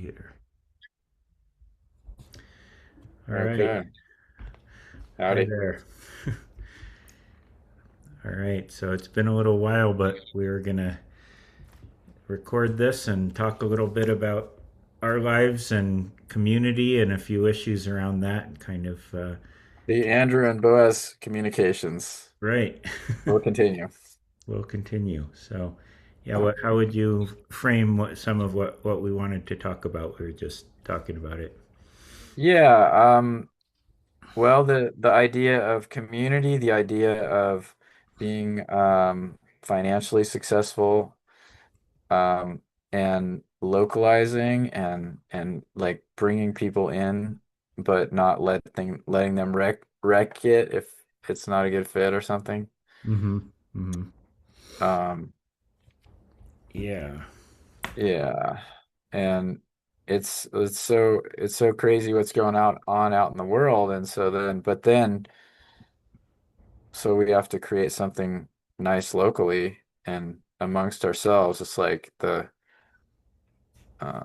computer. All right. Okay. Hi Howdy. there. All right. So it's been a little while, but we're going to record this and talk a little bit about our lives and community and a few issues around that kind of The Andrew and Boaz communications right. will continue. We'll continue. So, yeah, how would you frame some of what we wanted to talk about? We were just talking about it. Yeah, well, the idea of community, the idea of being financially successful, and localizing and like bringing people in, but not letting them wreck it if it's not a good fit or something. Mm-hmm. Mm-hmm. Um, Yeah. Yeah. And it's so crazy what's going out in the world. And so then but then so we have to create something nice locally and amongst ourselves. It's like the uh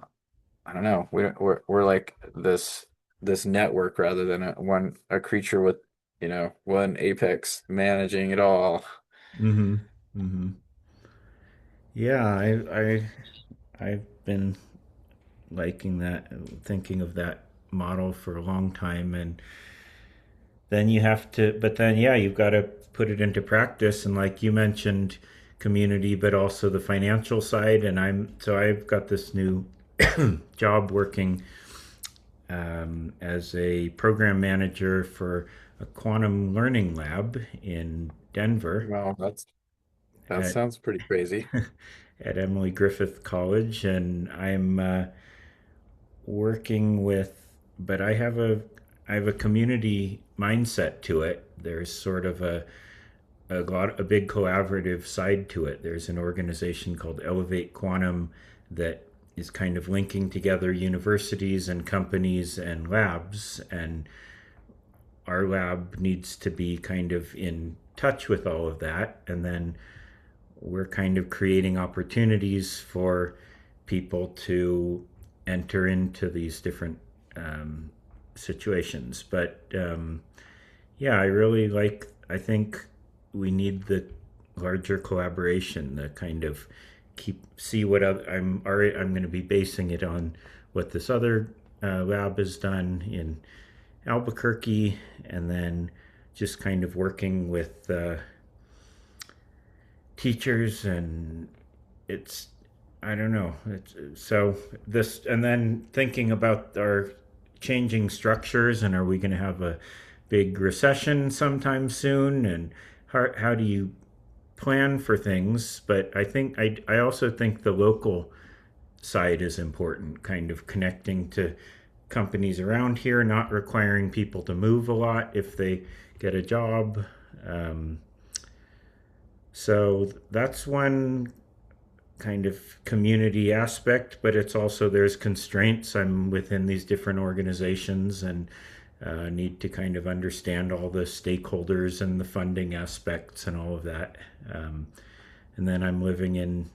I don't know. We're like this network rather than a creature with, one apex managing it all. Mm-hmm. Mm-hmm. Yeah, I've been liking that, thinking of that model for a long time, and then you have to, but then yeah, you've got to put it into practice, and like you mentioned, community, but also the financial side. And I've got this new job working as a program manager for a quantum learning lab in Denver Well, that at sounds pretty crazy. at Emily Griffith College, and I'm working with, but I have a community mindset to it. There's sort of a big collaborative side to it. There's an organization called Elevate Quantum that is kind of linking together universities and companies and labs, and our lab needs to be kind of in touch with all of that. And then we're kind of creating opportunities for people to enter into these different um, situations. But yeah, I think we need the larger collaboration, the kind of see what other, I'm going to be basing it on what this other lab has done in Albuquerque, and then just kind of working with teachers, and it's I don't know. It's so this, and then thinking about our changing structures, and are we going to have a big recession sometime soon, and how do you plan for things? But I also think the local side is important, kind of connecting to companies around here, not requiring people to move a lot if they get a job. Um, so that's one kind of community aspect, but it's also there's constraints. I'm within these different organizations and need to kind of understand all the stakeholders and the funding aspects and all of that. Um, and then I'm living in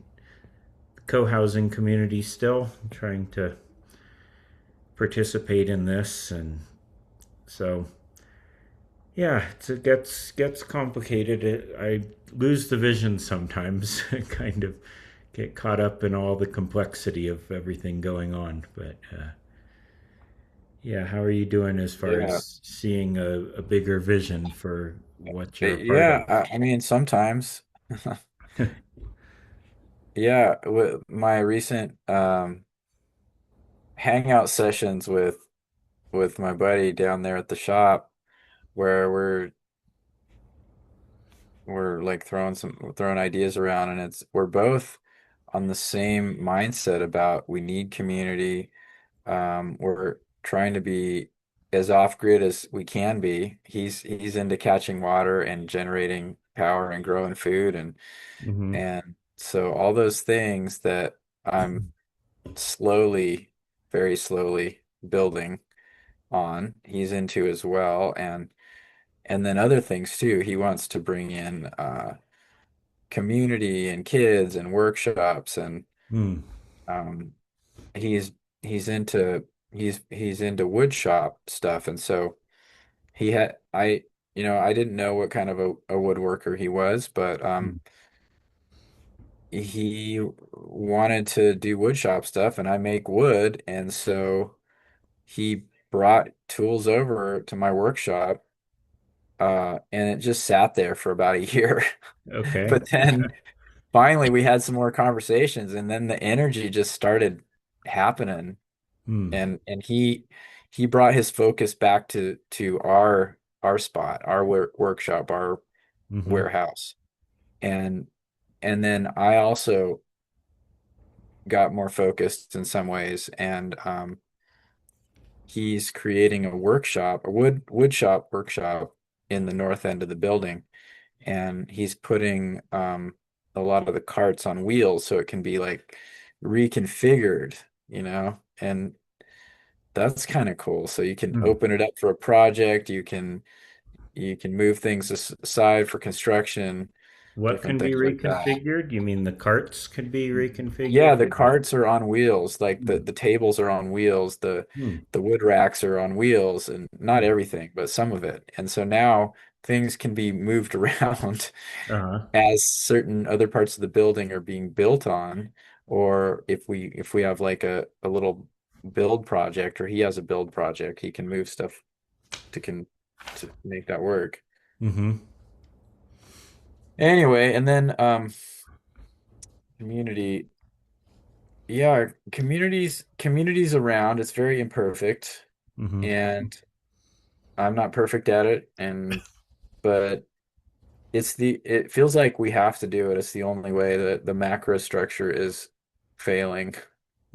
co-housing community still, trying to participate in this, and so yeah, it gets complicated. I lose the vision sometimes, kind of get caught up in all the complexity of everything going on. But yeah, how are you doing as far Yeah. as seeing a bigger vision for what you're a part Yeah, of? I mean sometimes. Yeah, with my recent hangout sessions with my buddy down there at the shop where we're like throwing ideas around, and we're both on the same mindset about we need community. We're trying to be as off-grid as we can be. He's into catching water and generating power and growing food, Hmm. and so all those things that I'm slowly, very slowly building on, he's into as well. And then other things too. He wants to bring in community and kids and workshops, and Mm. um, he's he's into he's into wood shop stuff, and so he had I didn't know what kind of a woodworker he was, but Mm. he wanted to do wood shop stuff, and I make wood, and so he brought tools over to my workshop, and it just sat there for about a year. Okay. But then finally we had some more conversations, and then the energy just started happening, Mm. and he brought his focus back to our spot, our workshop, our Mm-hmm. warehouse. And and then I also got more focused in some ways, and he's creating a workshop, a wood shop workshop in the north end of the building, and he's putting a lot of the carts on wheels so it can be like reconfigured, and that's kind of cool. So you can Mm. open it up for a project, you can move things aside for construction, What different can be things like that. reconfigured? You mean the carts could be Yeah, reconfigured? the carts are on wheels, like the Mm. the tables are on wheels, the Mm. the wood racks are on wheels, and not Mm. everything, but some of it. And so now things can be moved around Uh-huh. as certain other parts of the building are being built on, or if we have like a little build project, or he has a build project, he can move stuff to make that work. Mm-hmm. Anyway, and then community, yeah, communities around, it's very imperfect, Mm-hmm. and I'm not perfect at it, and but it feels like we have to do it. It's the only way that the macro structure is failing.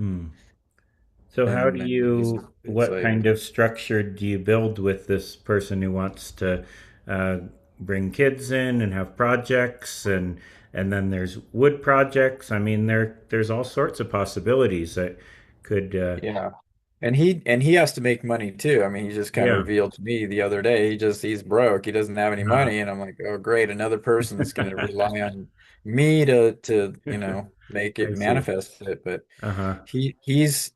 Mm. So how do And then you, it's what like, kind of structure do you build with this person who wants to uh, bring kids in and have projects and then there's wood projects. I mean, there's all sorts of possibilities that could, yeah. And he has to make money too. I mean, he just kind of yeah. revealed to me the other day, he's broke. He doesn't have any Uh, money. And I'm like, oh, great, another person that's going to rely on me to make it I see. manifest it. But Uh-huh. he's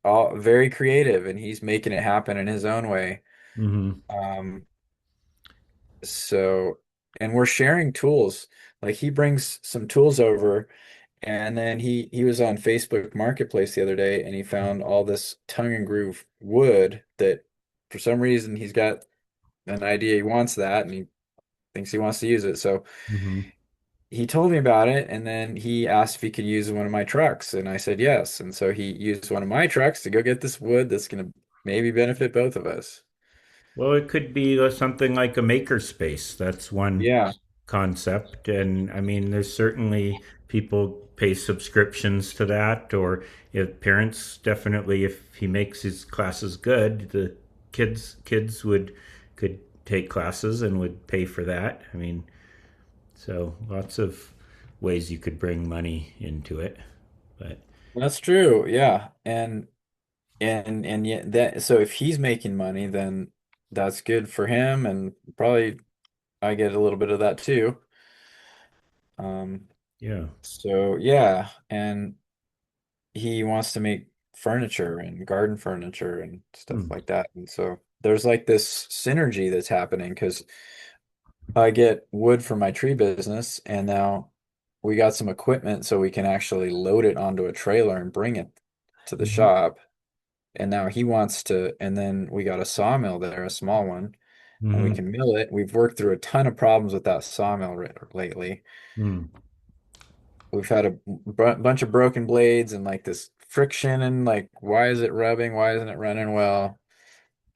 all very creative, and he's making it happen in his own way. Mm-hmm. Um, so, and we're sharing tools. Like he brings some tools over, and then he was on Facebook Marketplace the other day, and he found all this tongue and groove wood that for some reason he's got an idea he wants that, and he thinks he wants to use it. So Mm-hmm. he told me about it, and then he asked if he could use one of my trucks, and I said yes. And so he used one of my trucks to go get this wood that's going to maybe benefit both of us. Well, it could be something like a makerspace. That's one Yeah. concept. And I mean, there's certainly people pay subscriptions to that, or if parents definitely, if he makes his classes good, the kids would could take classes and would pay for that. I mean, so lots of ways you could bring money into it. But That's true. Yeah. And yet that, so if he's making money, then that's good for him, and probably I get a little bit of that too. Um, yeah. so yeah, and he wants to make furniture and garden furniture and stuff Hmm. like that. And so there's like this synergy that's happening because I get wood for my tree business, and now we got some equipment so we can actually load it onto a trailer and bring it to the Hmm. shop. And now he wants to, and then we got a sawmill there, a small one, and we Hmm. can mill it. We've worked through a ton of problems with that sawmill lately. Hmm. We've had a bunch of broken blades and like this friction, and like, why is it rubbing? Why isn't it running well?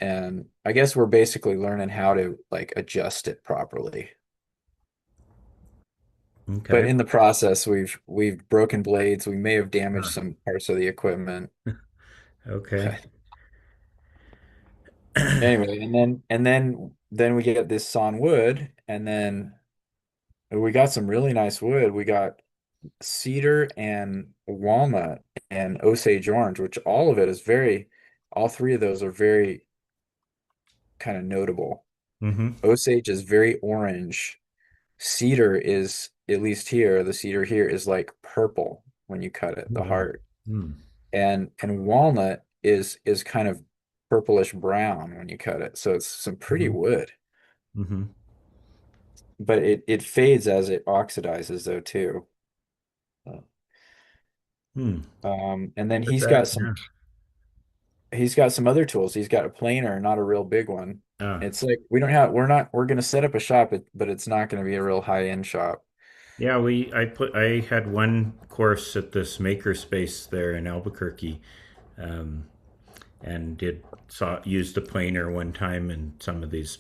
And I guess we're basically learning how to like adjust it properly. But Okay. in the process, we've broken blades. We may have damaged some parts of the equipment. Okay. Anyway, and then we get this sawn wood, and then we got some really nice wood. We got cedar and walnut and Osage orange, which all three of those are very kind of notable. Hmm. Osage is very orange. Cedar is, at least here, the cedar here is like purple when you cut it, the Wow. heart. Hmm. and walnut is kind of purplish brown when you cut it. So it's some pretty Hmm. wood, Hmm. but it fades as it oxidizes though too. Uh, Hmm. and then But that, yeah. he's got some other tools. He's got a planer, not a real big one. Ah. It's like we're going to set up a shop, but it's not going to be a real high end shop. Yeah, I had one course at this makerspace there in Albuquerque, um, and did saw used the planer one time and some of these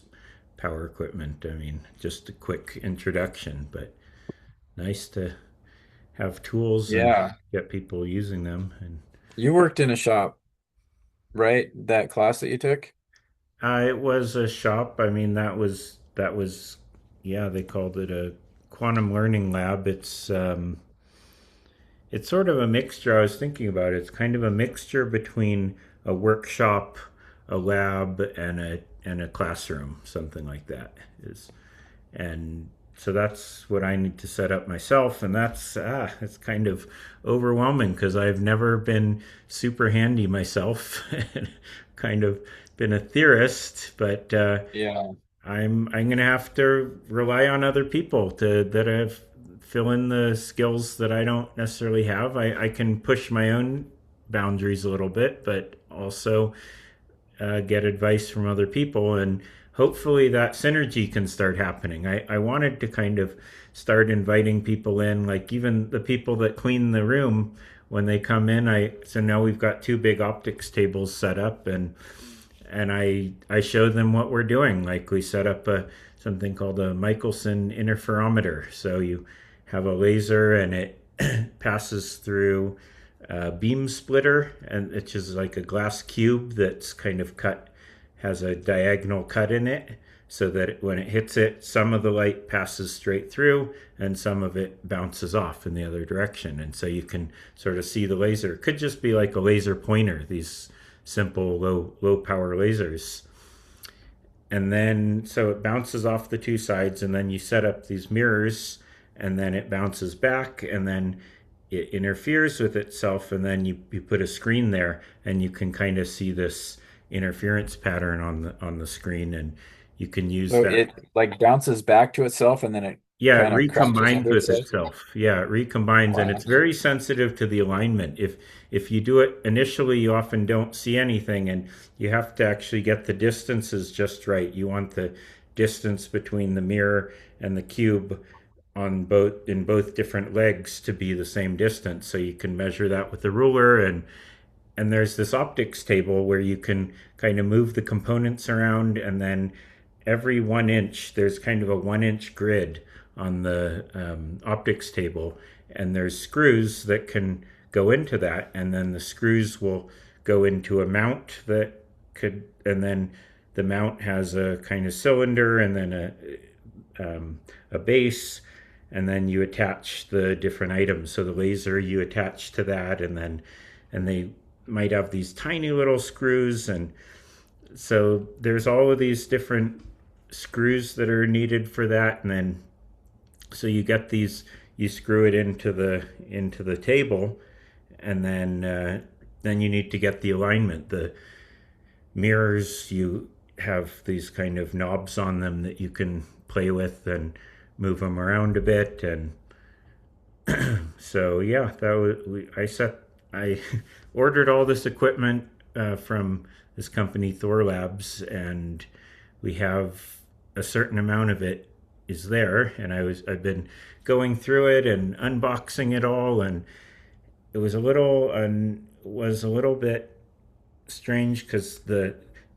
power equipment. I mean, just a quick introduction, but nice to have tools and Yeah. get people using them. And You worked in a shop, right? That class that you took? it was a shop. I mean, that was yeah. They called it a quantum learning lab. It's sort of a mixture. I was thinking about it. It's kind of a mixture between a workshop, a lab, and a classroom, something like that. Is and so that's what I need to set up myself, and it's kind of overwhelming because I've never been super handy myself, kind of been a theorist, but Yeah. I'm gonna have to rely on other people to that have fill in the skills that I don't necessarily have. I can push my own boundaries a little bit, but also get advice from other people, and hopefully that synergy can start happening. I wanted to kind of start inviting people in, like even the people that clean the room when they come in. So now we've got two big optics tables set up, and I show them what we're doing. Like we set up something called a Michelson interferometer. So you have a laser and it passes through a beam splitter, and it's just like a glass cube that's kind of cut, has a diagonal cut in it, so that when it hits it, some of the light passes straight through and some of it bounces off in the other direction. And so you can sort of see the laser. It could just be like a laser pointer, these simple low power lasers. And then so it bounces off the two sides, and then you set up these mirrors, and then it bounces back, and then it interferes with itself, and then you put a screen there, and you can kind of see this interference pattern on the screen, and you can use So that. it like bounces back to itself and then it Yeah, it kind of crouches recombines into with itself. itself. Yeah, it recombines, and Wow. it's very sensitive to the alignment. If you do it initially, you often don't see anything, and you have to actually get the distances just right. You want the distance between the mirror and the cube on both in both different legs to be the same distance, so you can measure that with the ruler. And there's this optics table where you can kind of move the components around, and then every 1 inch there's kind of a 1 inch grid on the optics table, and there's screws that can go into that, and then the screws will go into a mount that could, and then the mount has a kind of cylinder, and then a base, and then you attach the different items. So the laser you attach to that, and they might have these tiny little screws, and so there's all of these different screws that are needed for that, and then so you get these, you screw it into the table, and then you need to get the alignment. The mirrors, you have these kind of knobs on them that you can play with and move them around a bit. And so yeah, that was I ordered all this equipment from this company Thor Labs, and we have a certain amount of it is there, and I've been going through it and unboxing it all, and it was a little bit strange because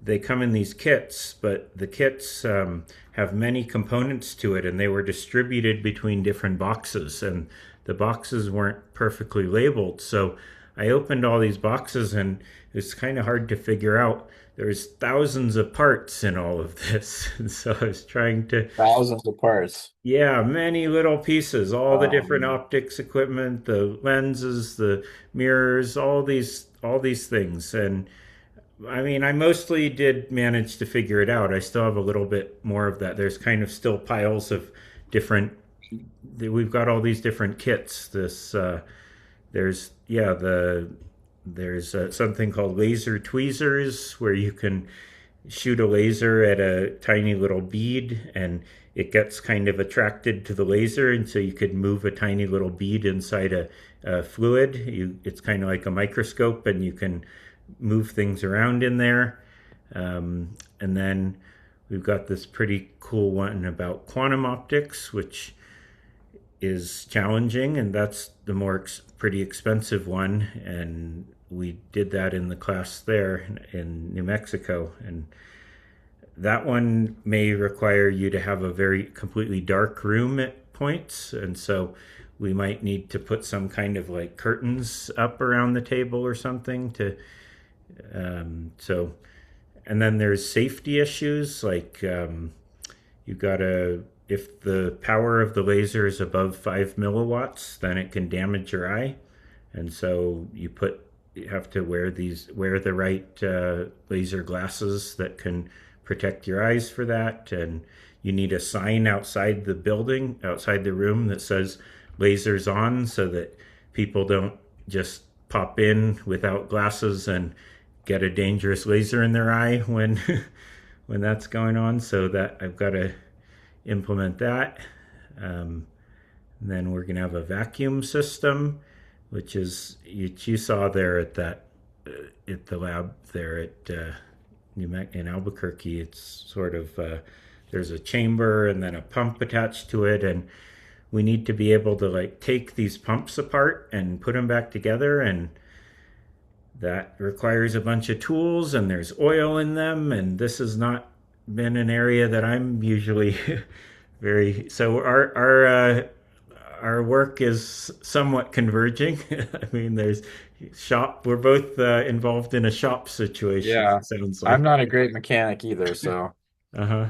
they come in these kits, but the kits have many components to it, and they were distributed between different boxes, and the boxes weren't perfectly labeled. So I opened all these boxes, and it's kind of hard to figure out. There's thousands of parts in all of this, and so I was trying to, Thousands of parts. yeah, many little pieces, all the different Um, optics equipment, the lenses, the mirrors, all these things. And I mean, I mostly did manage to figure it out. I still have a little bit more of that. There's kind of still piles of different. We've got all these different kits. There's yeah, There's something called laser tweezers where you can shoot a laser at a tiny little bead and it gets kind of attracted to the laser, and so you could move a tiny little bead inside a fluid. It's kind of like a microscope, and you can move things around in there. And then we've got this pretty cool one about quantum optics, which is challenging, and that's the pretty expensive one. And we did that in the class there in New Mexico, and that one may require you to have a very completely dark room at points, and so we might need to put some kind of like curtains up around the table or something to so. And then there's safety issues like you gotta, if the power of the laser is above 5 milliwatts, then it can damage your eye, and so you have to wear the right laser glasses that can protect your eyes for that, and you need a sign outside the building, outside the room, that says lasers on, so that people don't just pop in without glasses and get a dangerous laser in their eye when when that's going on. So that I've got to implement that. And then we're going to have a vacuum system, which is you saw there at that at the lab there at in Albuquerque. It's sort of there's a chamber and then a pump attached to it, and we need to be able to like take these pumps apart and put them back together, and that requires a bunch of tools, and there's oil in them, and this has not been an area that I'm usually very. So our work is somewhat converging. I mean, there's shop. We're both involved in a shop situation. Yeah. It sounds I'm like. not a great mechanic either, so Uh huh.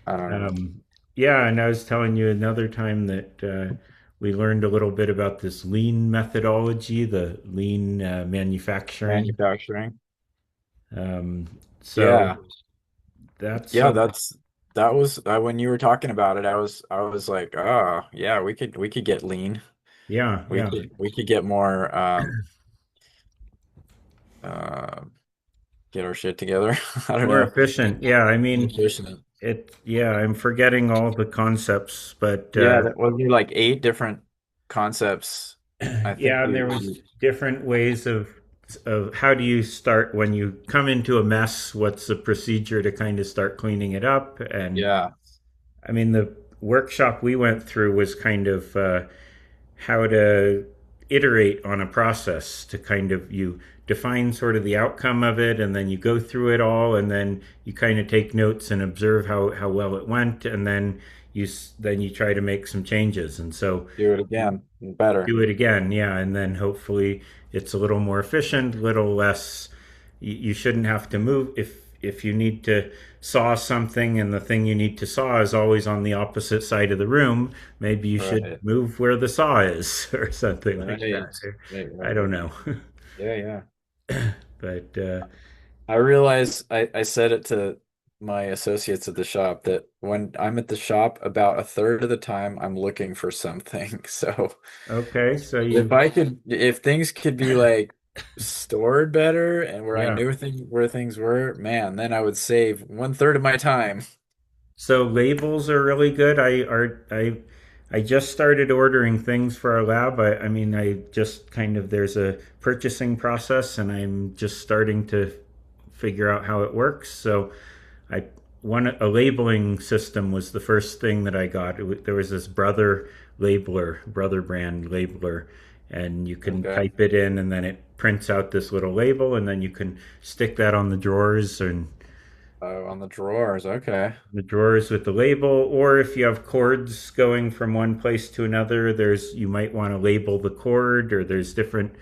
I don't know. Yeah, and I was telling you another time that we learned a little bit about this lean methodology, the lean manufacturing. Manufacturing. Um, Yeah. so that's Yeah, that was when you were talking about it, I was like, oh, yeah, we could get lean. yeah, yeah, We could get more uh get our shit together. I don't more know. efficient. Yeah, I mean Efficient. it. Yeah, I'm forgetting all the concepts, but Yeah, that was like 8 different concepts. I think yeah, and there was different ways of how do you start when you come into a mess. What's the procedure to kind of start cleaning it up? And yeah, I mean, the workshop we went through was kind of how to iterate on a process to kind of you define sort of the outcome of it, and then you go through it all, and then you kind of take notes and observe how well it went, and then you try to make some changes, and so do it again. Better. do it again, yeah, and then hopefully it's a little more efficient, a little less. You shouldn't have to move if you need to saw something and the thing you need to saw is always on the opposite side of the room. Maybe you should Right. move where the saw is or something like Right. that. Right, I right. don't know, Yeah, yeah. but I realize I said it to my associates at the shop that when I'm at the shop, about a third of the time I'm looking for something. So okay. So you, if things could be like stored better and where I yeah. knew where things were, man, then I would save 1/3 of my time. So labels are really good. I just started ordering things for our lab. I mean, I just kind of there's a purchasing process, and I'm just starting to figure out how it works. So I one a labeling system was the first thing that I got. There was this brother brand labeler, and you can Okay. type it in, and then it prints out this little label, and then you can stick that on Oh, on the drawers. Okay. the drawers with the label. Or if you have cords going from one place to another, there's you might want to label the cord, or there's different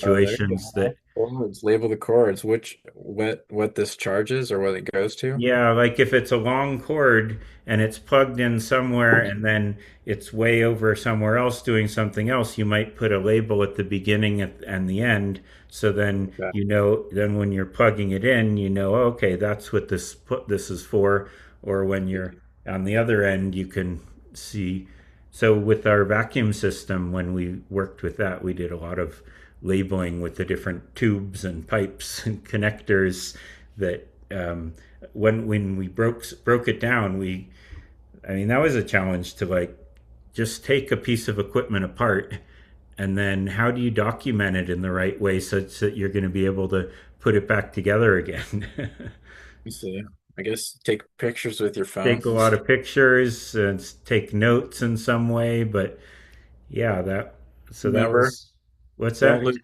Oh, there you situations go. that. Chords. Label the chords, which what this charges or what it goes to. Yeah, like if it's a long cord and it's plugged in somewhere and then it's way over somewhere else doing something else, you might put a label at the beginning and the end. So then Okay. then when you're plugging it in, okay, that's what this is for. Or when you're on the other end, you can see. So with our vacuum system, when we worked with that, we did a lot of labeling with the different tubes and pipes and connectors that when we broke it down, we I mean that was a challenge to like just take a piece of equipment apart and then how do you document it in the right way such that you're going to be able to put it back together again. You see. I guess take pictures with your phone. Take a lot of pictures and take notes in some way, but yeah, that Remember, was what's don't that? lose.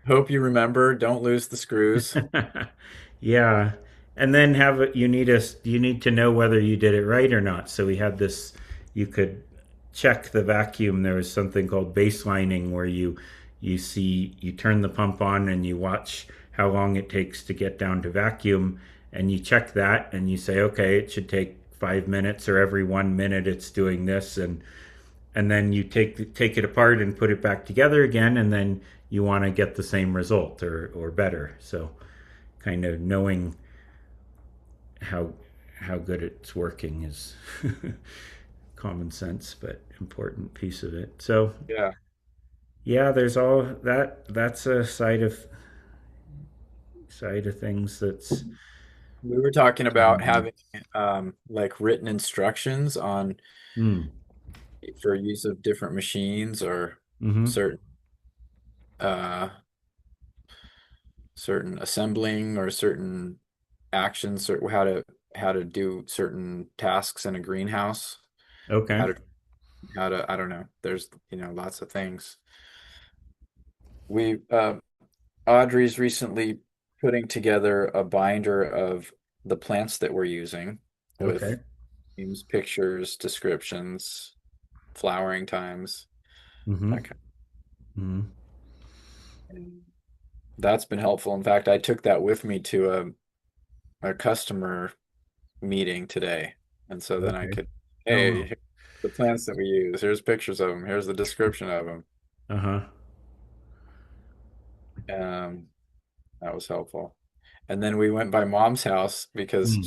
Hope you remember. Don't lose the screws. Yeah, and then you need to know whether you did it right or not. So we had this. You could check the vacuum. There was something called baselining where you turn the pump on and you watch how long it takes to get down to vacuum, and you check that and you say, okay, it should take 5 minutes, or every 1 minute it's doing this, and then you take it apart and put it back together again, and then you want to get the same result or better. So kind of knowing how how good it's working is common sense, but important piece of it. So Yeah. yeah, there's all that. That's a side of things. That's We were talking about challenging. having like written instructions on Hmm. for use of different machines or Mm-hmm. certain uh certain assembling or certain actions or how to do certain tasks in a greenhouse, Okay. how to I don't know. There's lots of things. We Audrey's recently putting together a binder of the plants that we're using Okay. with names, pictures, descriptions, flowering times, Mm-hmm. that kind Mm-hmm. of thing. That's been helpful. In fact, I took that with me to a customer meeting today. And so then I Okay. could, Oh hey, well. here's the plants that we use. Here's pictures of them. Here's the description of them. Uh huh. Um, that was helpful. And then we went by mom's house because Hmm.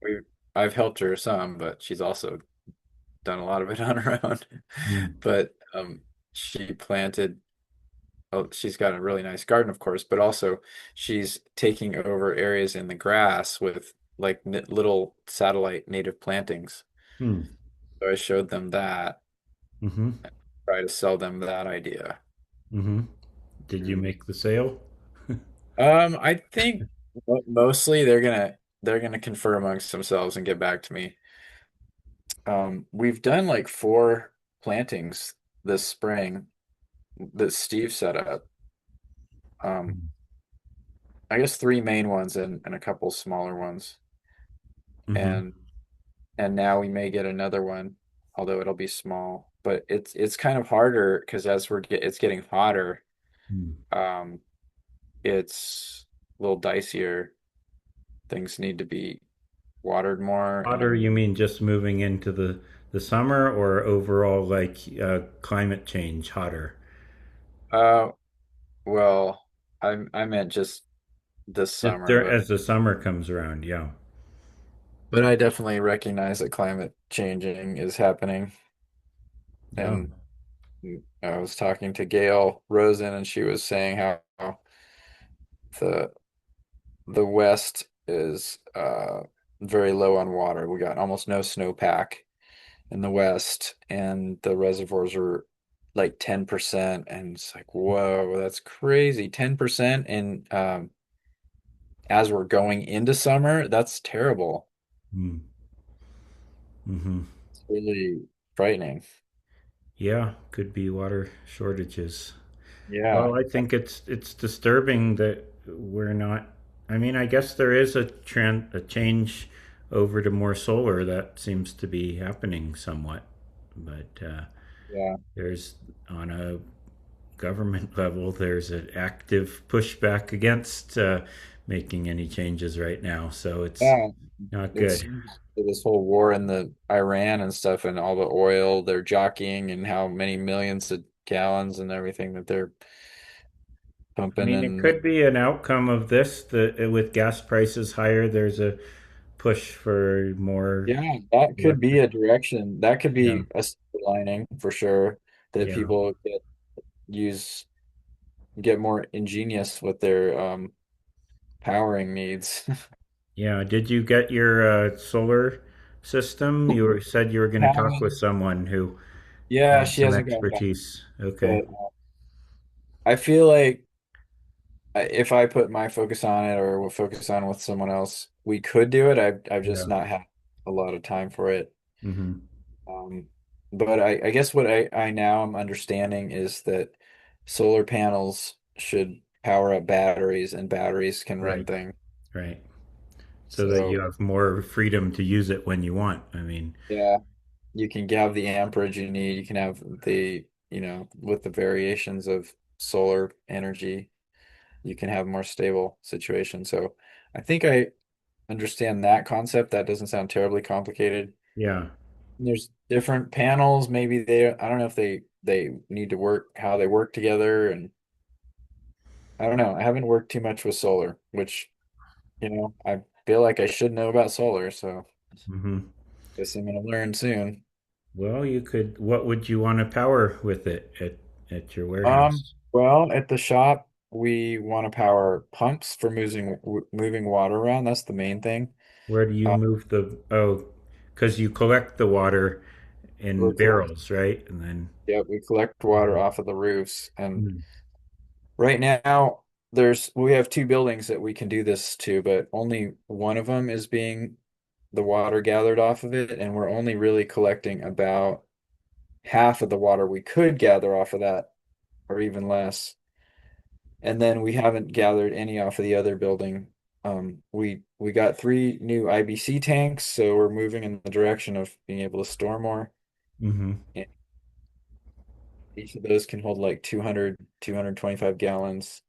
we I've helped her some, but she's also done a lot of it on her own. Hmm. But she planted, oh, she's got a really nice garden, of course, but also she's taking over areas in the grass with like little satellite native plantings. Hmm. So I showed them that, Mm-hmm. try to sell them that idea. Mm-hmm. Did you Mm. make the sale? I think mostly they're gonna confer amongst themselves and get back to me. We've done like four plantings this spring that Steve set up. Um, I guess three main ones and a couple smaller ones. Mm-hmm. And now we may get another one, although it'll be small. But it's kind of harder because as it's getting hotter, um, it's a little dicier. Things need to be watered more Hotter, and you mean just moving into the summer, or overall like climate change hotter? uh well, I meant just this Just summer, there as the summer comes around, yeah. but I definitely recognize that climate changing is happening. Yeah. And I was talking to Gail Rosen, and she was saying how the the West is very low on water. We got almost no snowpack in the West, and the reservoirs are like 10%. And it's like, whoa, that's crazy. 10%. And as we're going into summer, that's terrible. Mm. Mm-hmm. It's really frightening. Yeah, could be water shortages. Yeah. Well, I think it's disturbing that we're not. I mean, I guess there is a change over to more solar that seems to be happening somewhat, but Yeah. there's on a government level, there's an active pushback against making any changes right now. So it's Yeah. not It good. seems this whole war in the Iran and stuff and all the oil they're jockeying and how many millions of gallons and everything that they're I pumping mean, it and could be an outcome of this. That with gas prices higher, there's a push for more yeah, that could be electric. a direction. That could Yeah, be a silver lining for sure that yeah. people get use. get more ingenious with their powering needs. Yeah. Did you get your solar system? Said you were going to talk with Haven't- someone who Yeah, had she some hasn't gotten back, expertise. Okay. but I feel like if I put my focus on it or will focus on with someone else, we could do it. I've just Yeah. not had a lot of time for it. Hmm. Um, but I guess what I now am understanding is that solar panels should power up batteries and batteries can run Right. things. Right. So that you So have more freedom to use it when you want. I mean, yeah, you can have the amperage you need. You can have the, with the variations of solar energy, you can have more stable situation. So I think I understand that concept. That doesn't sound terribly complicated. yeah. There's different panels. Maybe I don't know if they need to work, how they work together. And I don't know. I haven't worked too much with solar, which, I feel like I should know about solar. So Hmm. guess I'm going to learn soon. Well, you could. What would you want to power with it at your warehouse? Well, at the shop, we want to power pumps for moving water around. That's the main thing. Where do you Uh, move the? Oh, because you collect the water in we're collect, barrels, right? And then. yeah, we collect water off of the roofs, and Mhm. right now we have two buildings that we can do this to, but only one of them is being the water gathered off of it, and we're only really collecting about half of the water we could gather off of that, or even less. And then we haven't gathered any off of the other building. We got three new IBC tanks, so we're moving in the direction of being able to store more. Mhm. And each of those can hold like 225 gallons.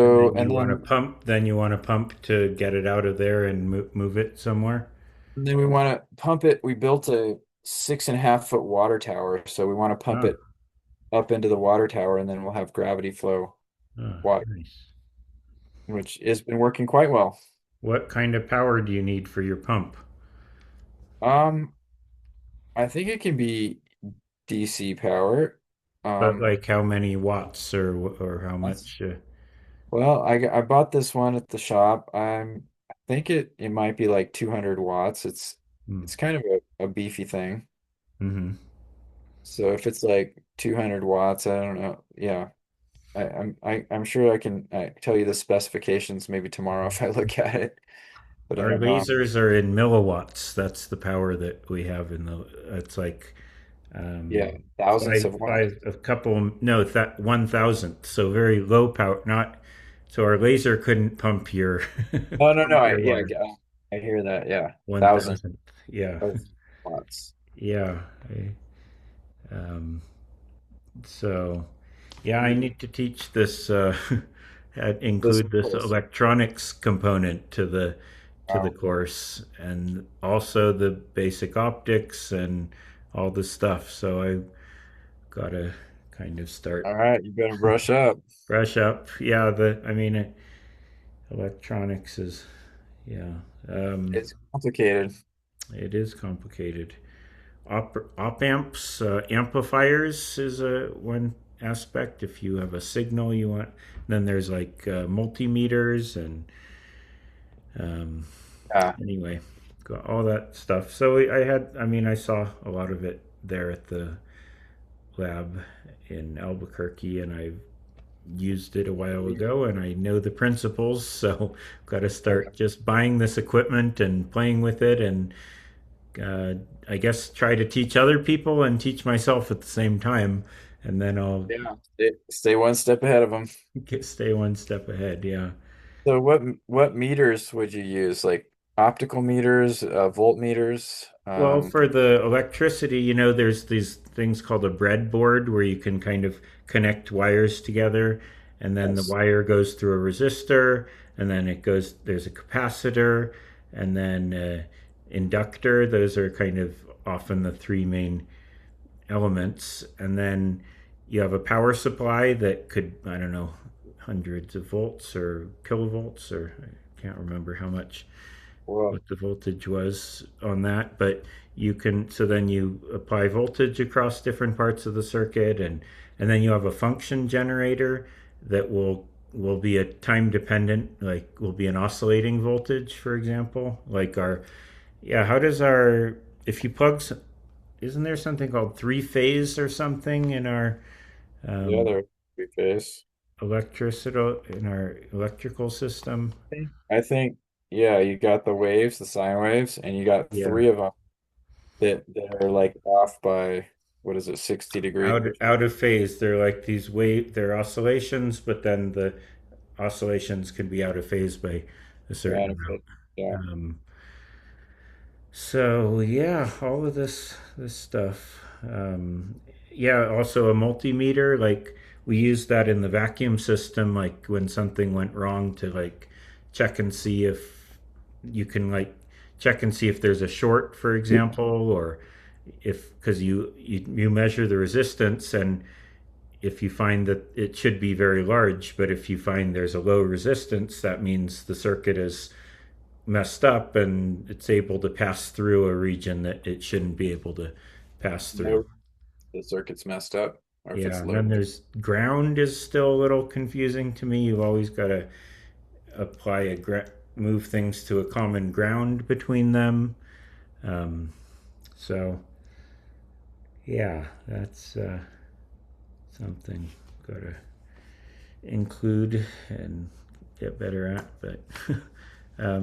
And So, then and you want to then pump. Then you want to pump to get it out of there and move it somewhere. and then we want to pump it. We built a 6.5 foot water tower, so we want to pump Ah, it up into the water tower, and then we'll have gravity flow ah, water, nice. which has been working quite well. What kind of power do you need for your pump? Um, I think it can be DC power. But Um, like how many watts or how that's much? well, I bought this one at the shop. I think it might be like 200 watts. It's kind of a beefy thing. Mm-hmm. So if it's like 200 watts, I don't know. Yeah, I'm sure I can tell you the specifications maybe tomorrow if I look at it, but I Our don't know. lasers are in milliwatts. That's the power that we have in the. It's like Yeah, thousands of watts. a couple. No, that 1,000. So very low power. Not so our laser couldn't pump your Oh no, no, pump your water. I hear that. Yeah, One thousands thousandth. Yeah, of watts. yeah. Um, so yeah, I Mm. need to teach this. This Include this course. electronics component to the Wow. course, and also the basic optics and all the stuff. So I gotta kind of All start right, you better brush up. brush up. Yeah, the I mean, electronics is yeah, It's complicated. it is complicated. Op amps, amplifiers is a one aspect. If you have a signal you want, then there's like multimeters and um, Yeah. anyway, got all that stuff. So I mean, I saw a lot of it there at the lab in Albuquerque, and I used it a while ago, and I know the principles. So, got to start just buying this equipment and playing with it, and uh, I guess try to teach other people and teach myself at the same time, and then I'll Yeah. Stay one step ahead of them. stay one step ahead. Yeah. So what meters would you use? Like optical meters, voltmeters? Well, for the electricity, there's these things called a breadboard where you can kind of connect wires together, and then the Yes. wire goes through a resistor, and then there's a capacitor, and then inductor. Those are kind of often the three main elements. And then you have a power supply that could, I don't know, hundreds of volts or kilovolts, or I can't remember how much Well, what the voltage was on that, but you can so then you apply voltage across different parts of the circuit, and then you have a function generator that will be a time dependent, like will be an oscillating voltage, for example. Like our yeah, how does our if you plug isn't there something called three phase or something in our The um, other three phase. electricity in our electrical system? I think, yeah, you got the waves, the sine waves, and you got Yeah, three of them that are like off by what is it, 60 degrees? out of phase. They're like these they're oscillations, but then the oscillations can be out of phase by a Yeah, certain amount. yeah, So yeah, all of this stuff. Yeah, also a multimeter. Like we use that in the vacuum system. Like when something went wrong, to like check and see if you can like check and see if there's a short, for example, or if because you measure the resistance, and if you find that it should be very large, but if you find there's a low resistance, that means the circuit is messed up and it's able to pass through a region that it shouldn't be able to pass through. no, the circuit's messed up, or if Yeah, it's and low. then there's ground is still a little confusing to me. You've always got to apply move things to a common ground between them. Um, so yeah, that's something got to include and get better at. But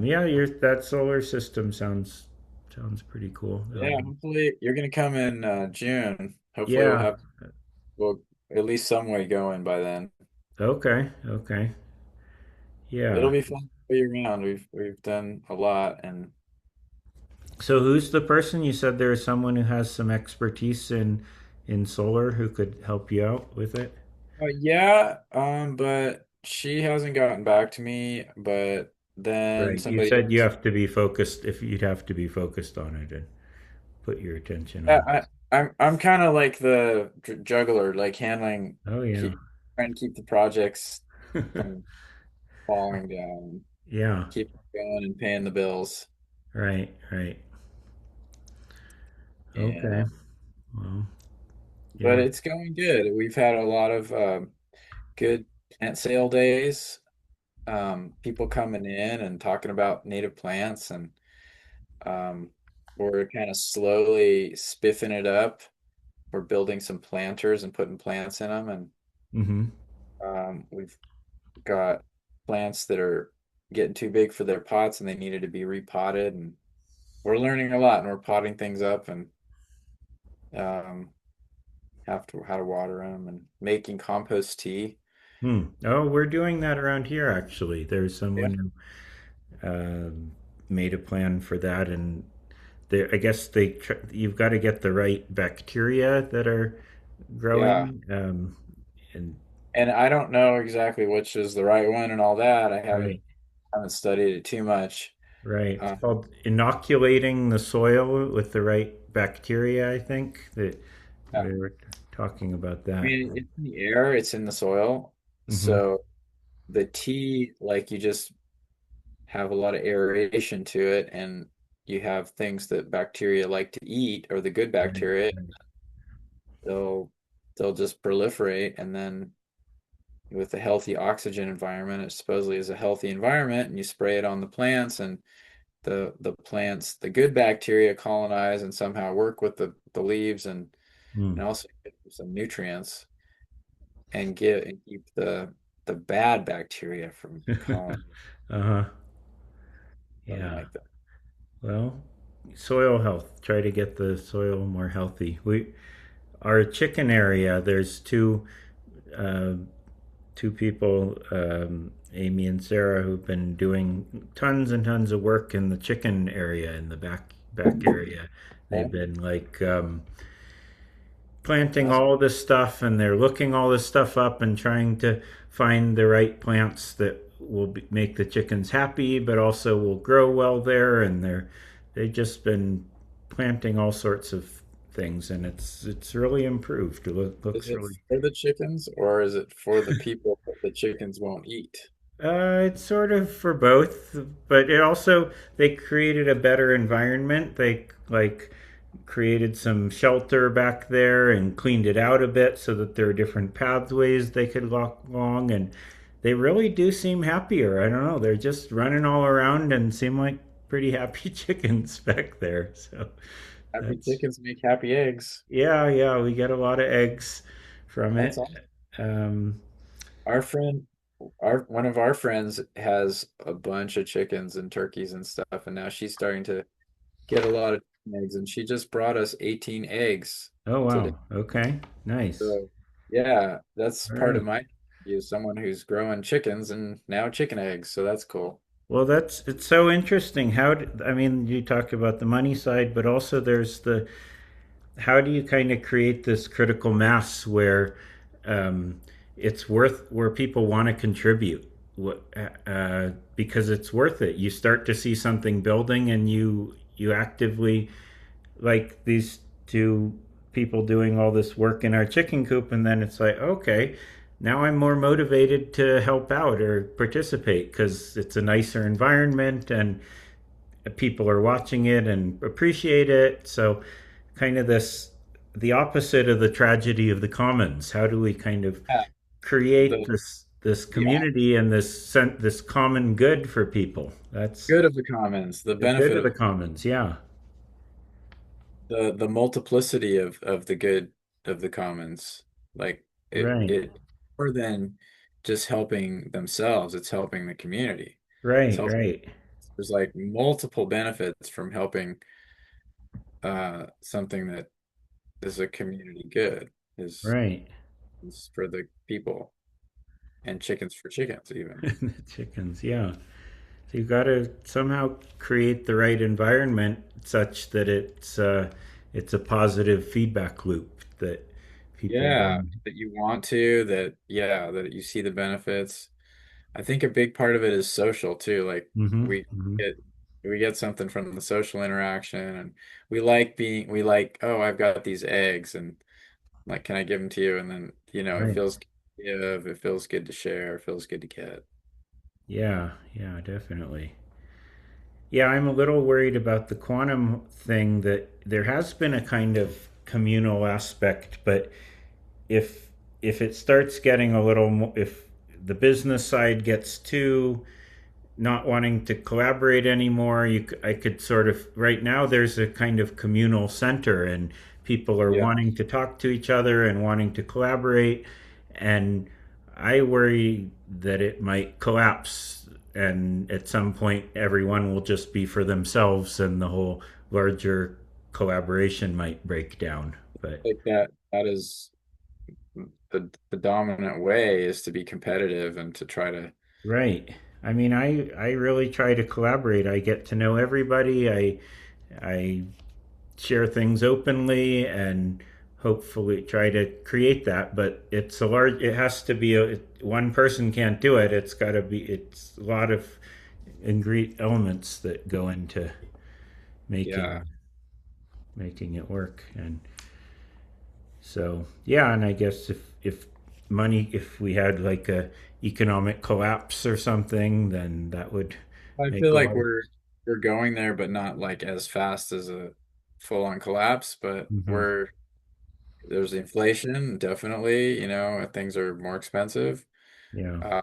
yeah, that solar system sounds pretty cool. Yeah, hopefully you're gonna come in June. Hopefully Yeah. we'll at least some way going by then. Okay. Okay. It'll Yeah. be fun to be around. We've done a lot, and So who's the person you said there's someone who has some expertise in solar who could help you out with it? yeah, but she hasn't gotten back to me. But then Right. You somebody said you else. have to be focused if you'd have to be focused on it and put your attention Yeah, on. I'm kind of like the juggler, like handling, Oh yeah. keep trying to keep the projects from falling down, Yeah. keep going and paying the bills. Right, right. Okay. Yeah, Well, but yeah. it's going good. We've had a lot of good plant sale days. People coming in and talking about native plants, and um, we're kind of slowly spiffing it up. We're building some planters and putting plants in them, and Mhm. we've got plants that are getting too big for their pots and they needed to be repotted. And we're learning a lot, and we're potting things up, and um, have to how to water them and making compost tea. Hmm. Oh, we're doing that around here actually. There's Yeah, someone who made a plan for that, and I guess you've got to get the right bacteria that are yeah. growing. And And I don't know exactly which is the right one and all that. I right, haven't studied it too much. right. It's Uh, called inoculating the soil with the right bacteria. I think that yeah. we were talking about I that. mean, it's in the air, it's in the soil. Hmm. So the tea, like you just have a lot of aeration to it, and you have things that bacteria like to eat, or the good Right, bacteria, right. they'll they'll just proliferate. And then with a healthy oxygen environment, it supposedly is a healthy environment, and you spray it on the plants, and the plants, the good bacteria colonize and somehow work with the leaves, and Hmm. also get some nutrients and get and keep the bad bacteria from colonizing, Uh-huh. something Yeah. like that. Well, soil health. Try to get the soil more healthy. Our chicken area. There's uh, two people, Amy and Sarah, who've been doing tons and tons of work in the chicken area in the back area. They've Okay. been like planting That's all this stuff, and they're looking all this stuff up and trying to find the right plants that will make the chickens happy, but also will grow well there. And they've just been planting all sorts of things, and it's really improved. Is Looks it really. for the chickens, or is it for the people that the chickens won't eat? It's sort of for both, but it also they created a better environment. They like created some shelter back there and cleaned it out a bit so that there are different pathways they could walk along. And they really do seem happier. I don't know. They're just running all around and seem like pretty happy chickens back there. So Happy that's, chickens make happy eggs. yeah, yeah, we get a lot of eggs from That's it. all. Um, Our friend, our one of our friends has a bunch of chickens and turkeys and stuff, and now she's starting to get a lot of eggs, and she just brought us 18 eggs oh, today. wow. Okay. Nice. So yeah, that's All part of right. my is someone who's growing chickens and now chicken eggs. So that's cool. Well, that's it's so interesting. I mean, you talked about the money side, but also there's the how do you kind of create this critical mass where um, it's worth where people want to contribute because it's worth it. You start to see something building, and you actively like these two people doing all this work in our chicken coop, and then it's like, okay, now I'm more motivated to help out or participate because it's a nicer environment and people are watching it and appreciate it. So kind of this the opposite of the tragedy of the commons. How do we kind of Yeah, create the this the community and this common good for people? That's good of the commons, the the good benefit of of the commons. Yeah. the multiplicity of the good of the commons. Like Right. it more than just helping themselves, it's helping the community. It's Right. helping Right. there's like multiple benefits from helping something that is a community good Right. is for the people and chickens for chickens even. The chickens. Yeah. So you've got to somehow create the right environment such that it's a positive feedback loop that people Yeah, then. that you want to, that yeah, that you see the benefits. I think a big part of it is social too. Like Hmm. we Hmm. get we get something from the social interaction and we like, oh, I've got these eggs and like can I give them to you? And then, it Right. feels good to give, it feels good to share, it feels good to get. Yeah. Yeah. Definitely. Yeah, I'm a little worried about the quantum thing that there has been a kind of communal aspect, but if if it starts getting a little if the business side gets too not wanting to collaborate anymore, I could sort of right now there's a kind of communal center and people are Yeah. wanting to talk to each other and wanting to collaborate, and I worry that it might collapse and at some point everyone will just be for themselves and the whole larger collaboration might break down. But Like that is the dominant way is to be competitive and to try to right. I mean, I really try to collaborate. I get to know everybody. I share things openly and hopefully try to create that. But it's a large. It has to be one person can't do it. It's got to be. It's a lot of ingredient elements that go into yeah. making making it work. And so yeah, and I guess if money, if we had like a economic collapse or something, then that would I make feel a like lot of. we're going there, but not like as fast as a full-on collapse. But Hmm. we're there's inflation, definitely. Things are more expensive. Yeah. Uh,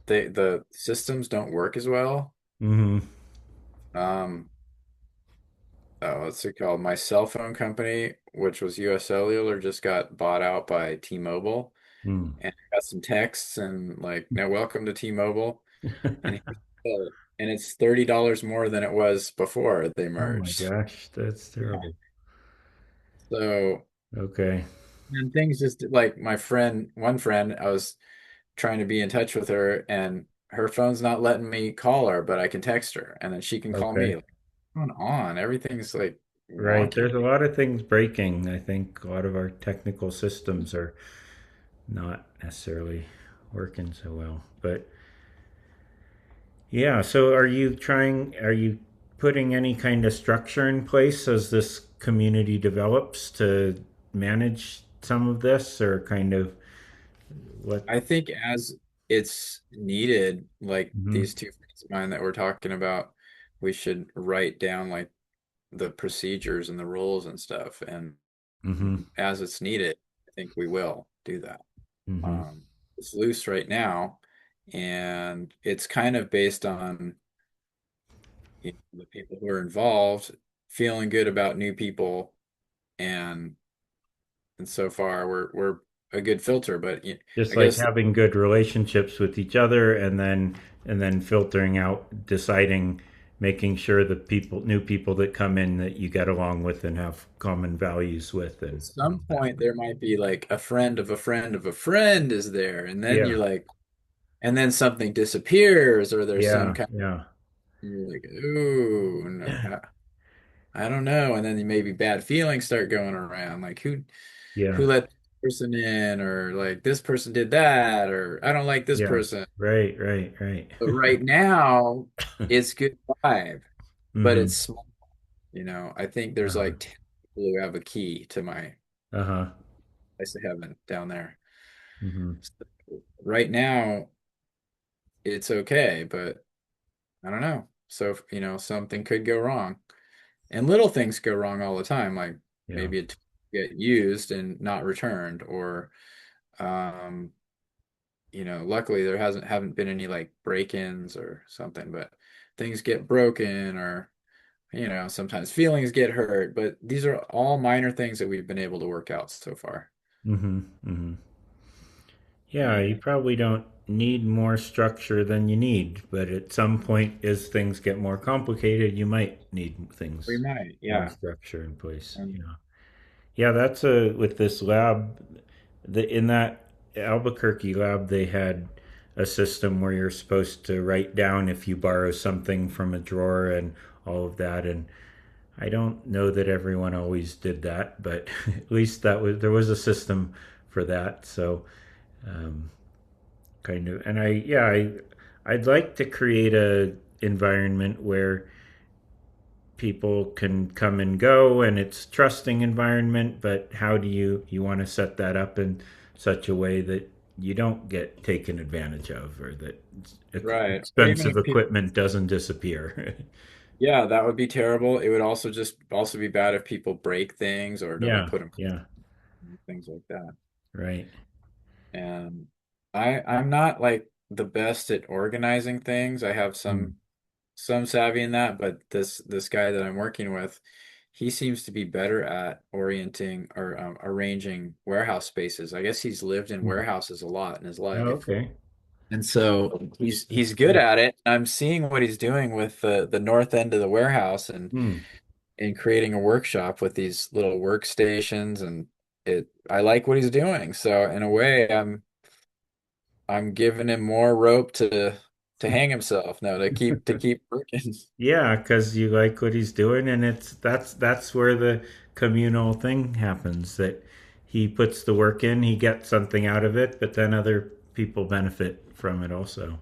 the systems don't work as well. Hmm. Um, what's it called? My cell phone company, which was US Cellular, just got bought out by T-Mobile, Mm. and I got some texts and like, no, welcome to T-Mobile, and here's the bill. And it's $30 more than it was before they Oh my merged. gosh, that's Yeah. terrible. So, Okay. and things just like one friend, I was trying to be in touch with her and her phone's not letting me call her, but I can text her and then she can call me. Okay. Like, what's going on? Everything's like Right. wonky. There's a lot of things breaking. I think a lot of our technical systems are not necessarily working so well. But yeah, so are you putting any kind of structure in place as this community develops to manage some of this or kind of what? I think as it's needed, like Mhm. these two friends of mine that we're talking about, we should write down like the procedures and the rules and stuff. And Mm-hmm. as it's needed, I think we will do that. Mm-hmm. Um, it's loose right now, and it's kind of based on the people who are involved feeling good about new people, and so far we're a good filter. But Just I like guess having good relationships with each other, and then filtering out, deciding, making sure the new people that come in that you get along with and have common values with, at and some all that. point there might be like a friend of a friend of a friend is there, and then Yeah, you're like, and then something disappears, or there's some yeah, kind yeah, of, you're like, ooh, no, I don't know, and then maybe bad feelings start going around, like yeah, who let this person in, or like this person did that, or I don't like this yeah. person. Right, right, right. But right now, it's good vibe, but Mm-hmm. it's small. I think there's Uh-huh. like 10 people who have a key to my Uh-huh. place of heaven down there. Mm-hmm. So right now, it's okay, but I don't know. So, something could go wrong. And little things go wrong all the time, like Yeah. maybe it get used and not returned, or um, luckily there haven't been any like break-ins or something, but things get broken, or sometimes feelings get hurt, but these are all minor things that we've been able to work out so far. Mm-hmm. Mm-hmm. Yeah, you And probably don't need more structure than you need, but at some point, as things get more complicated, you might need we things, might, more yeah. structure in place. And Yeah, that's a with this lab. In that Albuquerque lab, they had a system where you're supposed to write down if you borrow something from a drawer and all of that. And I don't know that everyone always did that, but at least there was a system for that. So um, kind of, and I'd like to create a environment where people can come and go and it's trusting environment, but how do you want to set that up in such a way that you don't get taken advantage of, or that right. Or even expensive if people, equipment doesn't disappear. yeah, that would be terrible. It would also be bad if people break things or don't Yeah, put them, yeah, things like that. right. And I'm not like the best at organizing things. I have Mm. some savvy in that, but this guy that I'm working with, he seems to be better at orienting or arranging warehouse spaces. I guess he's lived in Mm. warehouses a lot in his Oh, life. okay. And so he's That's good cool. at it. I'm seeing what he's doing with the north end of the warehouse, Mm. and creating a workshop with these little workstations, and it I like what he's doing. So in a way, I'm giving him more rope to hang himself. No, to keep working. Yeah, because you like what he's doing, and that's where the communal thing happens. That he puts the work in, he gets something out of it, but then other people benefit from it also.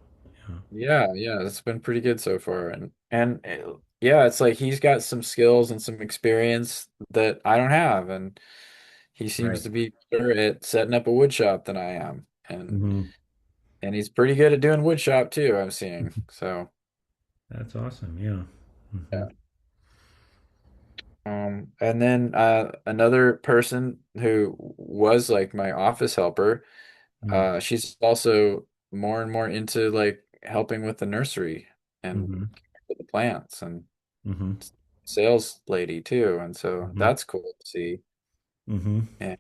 Yeah. Yeah, yeah, it's been pretty good so far. And yeah, it's like he's got some skills and some experience that I don't have, and he seems Right. to be better at setting up a wood shop than I am. And Hmm. and he's pretty good at doing wood shop too, I'm seeing. So, That's awesome. Yeah. Hmm. yeah. And then another person who was like my office helper, she's also more and more into like helping with the nursery and Hmm. with the plants, and Hmm. sales lady too. And so Hmm. that's cool to see. Hmm. And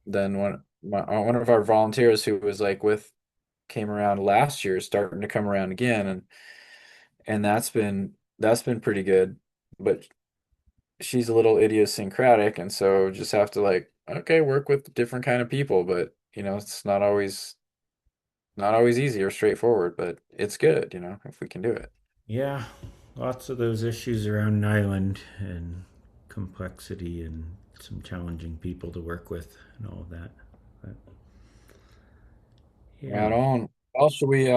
then one of our volunteers who was like with came around last year, is starting to come around again, and that's been pretty good. But she's a little idiosyncratic, and so just have to like, okay, work with different kind of people. But it's not always easy or straightforward, but it's good, if we can do it. Yeah. Lots of those issues around an island, and complexity, and some challenging people to work with and all of that. But yeah. Right on. Well, should we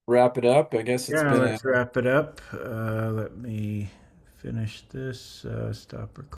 wrap it up? I guess it's Yeah, been a let's wrap it up. Let me finish this. Stop recording.